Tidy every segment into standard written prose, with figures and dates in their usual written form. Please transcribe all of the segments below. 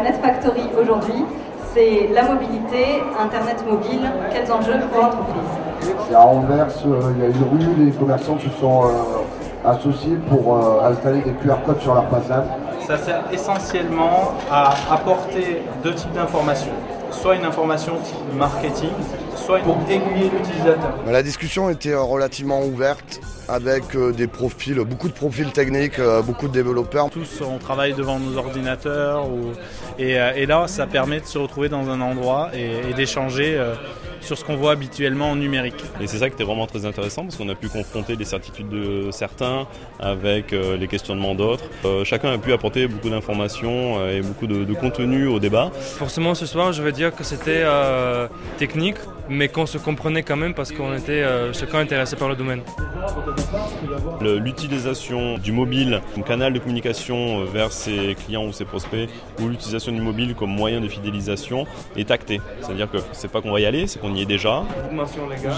la Net Factory aujourd'hui, c'est la mobilité, Internet mobile, quels enjeux pour l'entreprise? C'est à Anvers, il y a une rue, les commerçants se sont associés pour installer des QR codes sur leur façade. Ça sert essentiellement à apporter deux types d'informations. Soit une information type marketing, soit pour aiguiller l'utilisateur. La discussion était relativement ouverte avec des profils, beaucoup de profils techniques, beaucoup de développeurs. Tous on travaille devant nos ordinateurs et là ça permet de se retrouver dans un endroit et d'échanger sur ce qu'on voit habituellement en numérique. Et c'est ça qui était vraiment très intéressant parce qu'on a pu confronter les certitudes de certains avec les questionnements d'autres. Chacun a pu apporter beaucoup d'informations et beaucoup de contenu au débat. Forcément ce soir je veux dire que c'était technique mais qu'on se comprenait quand même parce qu'on était chacun intéressé par le domaine. L'utilisation du mobile comme canal de communication vers ses clients ou ses prospects ou l'utilisation du mobile comme moyen de fidélisation est actée. C'est-à-dire que c'est pas qu'on va y aller, c'est qu'on y est déjà.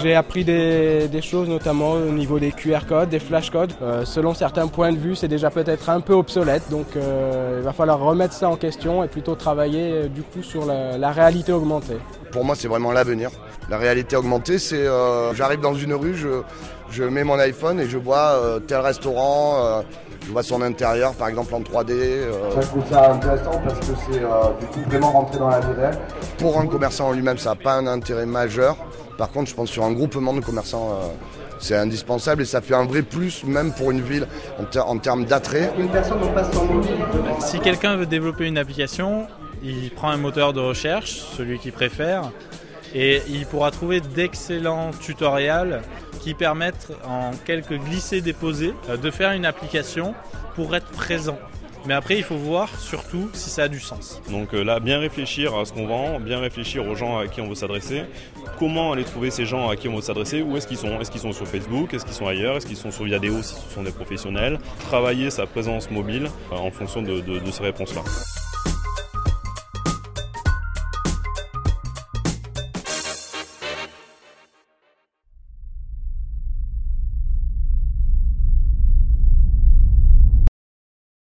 J'ai appris des choses notamment au niveau des QR codes, des flash codes. Selon certains points de vue, c'est déjà peut-être un peu obsolète, donc il va falloir remettre ça en question et plutôt travailler du coup sur la réalité augmentée. Pour moi, c'est vraiment l'avenir. La réalité augmentée, c'est j'arrive dans une rue, je mets mon iPhone et je vois tel restaurant, je vois son intérieur par exemple en 3D. Je trouve ça intéressant parce que c'est du coup vraiment rentrer dans la vie réelle. Pour un commerçant en lui-même, ça n'a pas un intérêt majeur. Par contre, je pense sur un groupement de commerçants, c'est indispensable et ça fait un vrai plus même pour une ville en termes d'attrait. Une personne ne passe son mobile. Si quelqu'un veut développer une application, il prend un moteur de recherche, celui qu'il préfère, et il pourra trouver d'excellents tutoriels qui permettent en quelques glissés-déposés de faire une application pour être présent. Mais après, il faut voir surtout si ça a du sens. Donc là, bien réfléchir à ce qu'on vend, bien réfléchir aux gens à qui on veut s'adresser, comment aller trouver ces gens à qui on veut s'adresser, où est-ce qu'ils sont? Est-ce qu'ils sont sur Facebook? Est-ce qu'ils sont ailleurs? Est-ce qu'ils sont sur Viadeo si ce sont des professionnels? Travailler sa présence mobile en fonction de ces réponses-là.